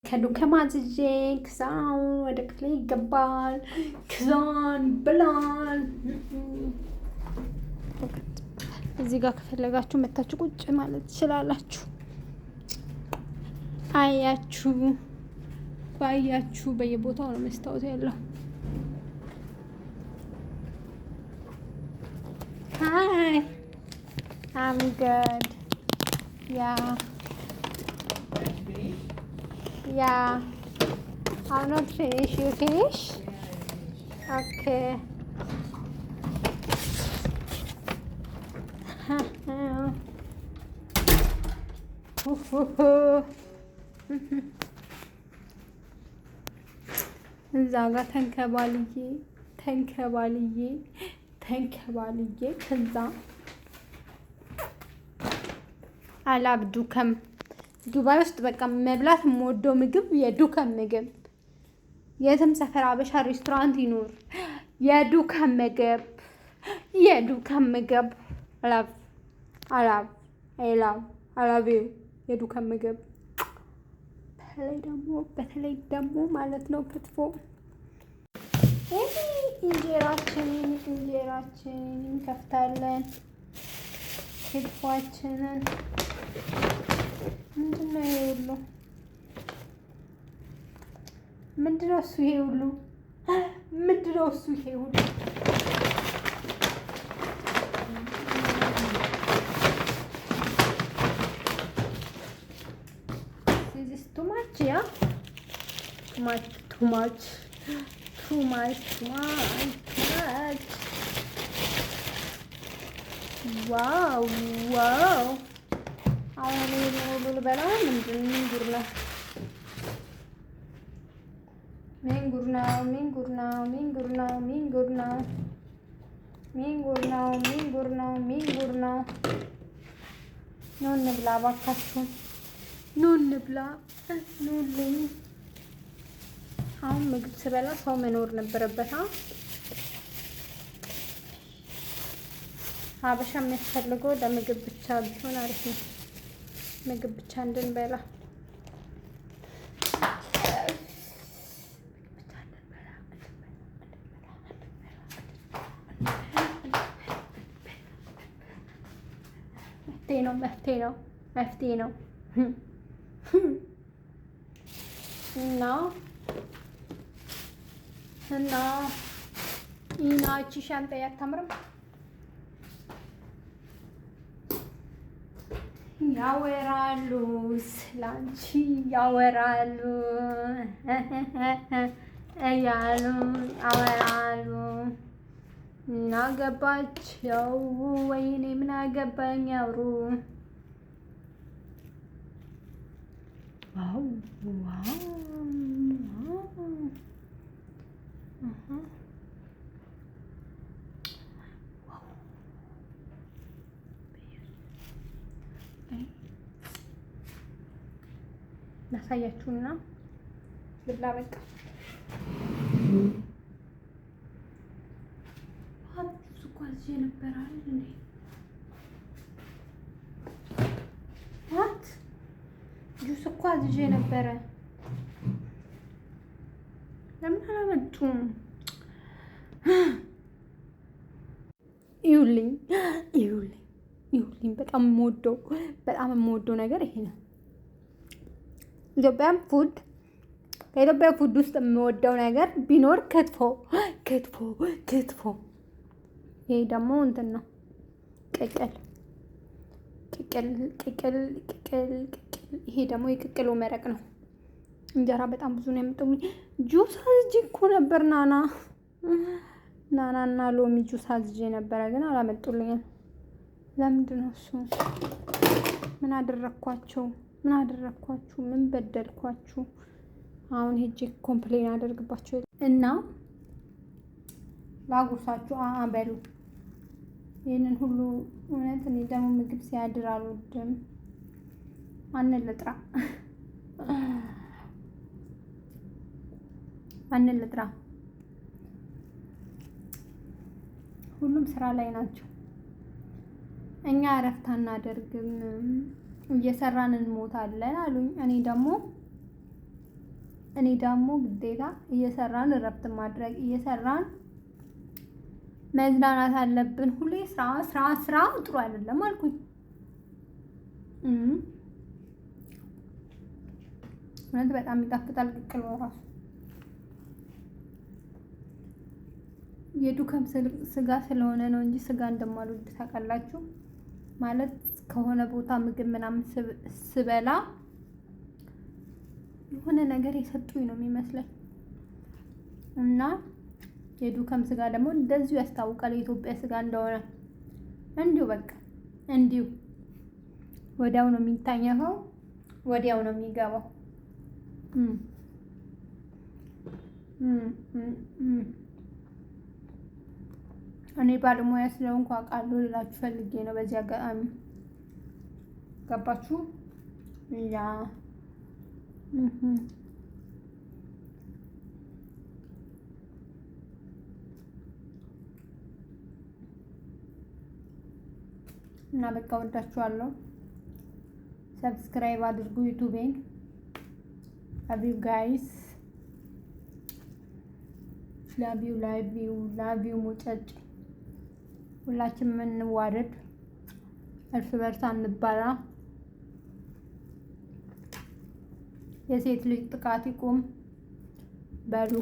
ከዱከም አዝዤ ክዛን ወደ ክፍሌ ይገባል። ክዛን ይበላል። እዚህ ጋር ከፈለጋችሁ መታችሁ ቁጭ ማለት ትችላላችሁ። አያችሁ ባያችሁ በየቦታው ነው መስታወት ያለው። Hi, I'm good. Yeah. Yeah. I'm not finished. You finish? Okay. እዛ ጋር ተንከባልዬ ከዛ አላብ ዱከም ዱባይ ውስጥ በቃ መብላት የምወደው ምግብ የዱከም ምግብ። የትም ሰፈር አበሻ ሬስቶራንት ይኖር የዱከም ምግብ አላብ የዱከም ምግብ። በተለይ ደግሞ ማለት ነው ክትፎ። እንጀራችንን እንከፍታለን። ክትፏችንን ምንድነው ይሄ ሁሉ? ምንድነው እሱ ይሄ ሁሉ? This is too much, yeah? Too much. Wow. አሁን ይሄ ሁሉ ልበላ ምንድን ጉር ነው? ምን ጉር ነው? ኑ እንብላ እባካችሁ፣ ኑ እንብላ፣ ኑልኝ። አሁን ምግብ ስበላ ሰው መኖር ነበረበት። ሀበሻ የሚያስፈልገው ለምግብ ብቻ ቢሆን አሪፍ ነው። ምግብ ብቻ እንድንበላ መፍትሄ ነው እና ይቺ ሻንጣ አታምርም? ያወራሉ ስላንቺ ያወራሉ ምን አገባቸው ወይኔ ምን አገባኝ ያውሩ። ዋው ላሳያችሁና ልብላ በቃ። ሱኳዝ የነበረ አይደል እንዴ? ጁስ እኮ አዝዤ ነበረ። ለምን አላመጡም? ይኸውልኝ በጣም የምወደው ነገር ይሄ ነው። ከኢትዮጵያ ፉድ ውስጥ የምወደው ነገር ቢኖር ክትፎ። ይሄ ደግሞ እንትን ነው ቅቅል። ይሄ ደግሞ የቅቅሉ መረቅ ነው። እንጀራ በጣም ብዙ ነው ያመጣሁኝ። ጁስ አዝዤ እኮ ነበር ናናና ሎሚ ጁስ አዝዤ ነበረ፣ ግን አላመጡልኝም። ለምንድን ነው እሱ? ምን አደረኳቸው? ምን በደልኳችሁ? አሁን ሄጄ ኮምፕሌን አደርግባቸው እና ላጉርሳችሁ በሉ። ይህንን ሁሉ እውነት እኔ ደግሞ ምግብ ሲያድር አልወድም። አንልጥራ ሁሉም ስራ ላይ ናቸው። እኛ እረፍት አናደርግም፣ እየሰራን እንሞታለን አሉኝ። እኔ ደግሞ እኔ ደግሞ ግዴታ እየሰራን እረፍት ማድረግ እየሰራን መዝናናት አለብን። ሁሌ ስራ ስራ ስራ ጥሩ አይደለም አልኩኝ። እውነት በጣም ይጣፍጣል ቅቅል ራሱ። የዱከም ስጋ ስለሆነ ነው እንጂ ስጋ እንደማልወድ ታውቃላችሁ። ማለት ከሆነ ቦታ ምግብ ምናምን ስበላ የሆነ ነገር የሰጡኝ ነው የሚመስለኝ እና የዱከም ስጋ ደግሞ እንደዚሁ ያስታውቃል የኢትዮጵያ ስጋ እንደሆነ። እንዲሁ በቃ እንዲሁ ወዲያው ነው የሚታኘኸው፣ ወዲያው ነው የሚገባው። እኔ ባለሙያ ስለሆንኩ አውቃለሁ ልላችሁ ፈልጌ ነው በዚህ አጋጣሚ። ገባችሁ? ያ እና በቃ ወዳችኋለሁ። ሰብስክራይብ አድርጉ ዩቲዩቤን። ላቭ ዩ ጋይስ፣ ላቭ ዩ ሙጨጭ። ሁላችንም እንዋደድ፣ እርስ በርስ አንባላ። የሴት ልጅ ጥቃት ይቁም በሉ።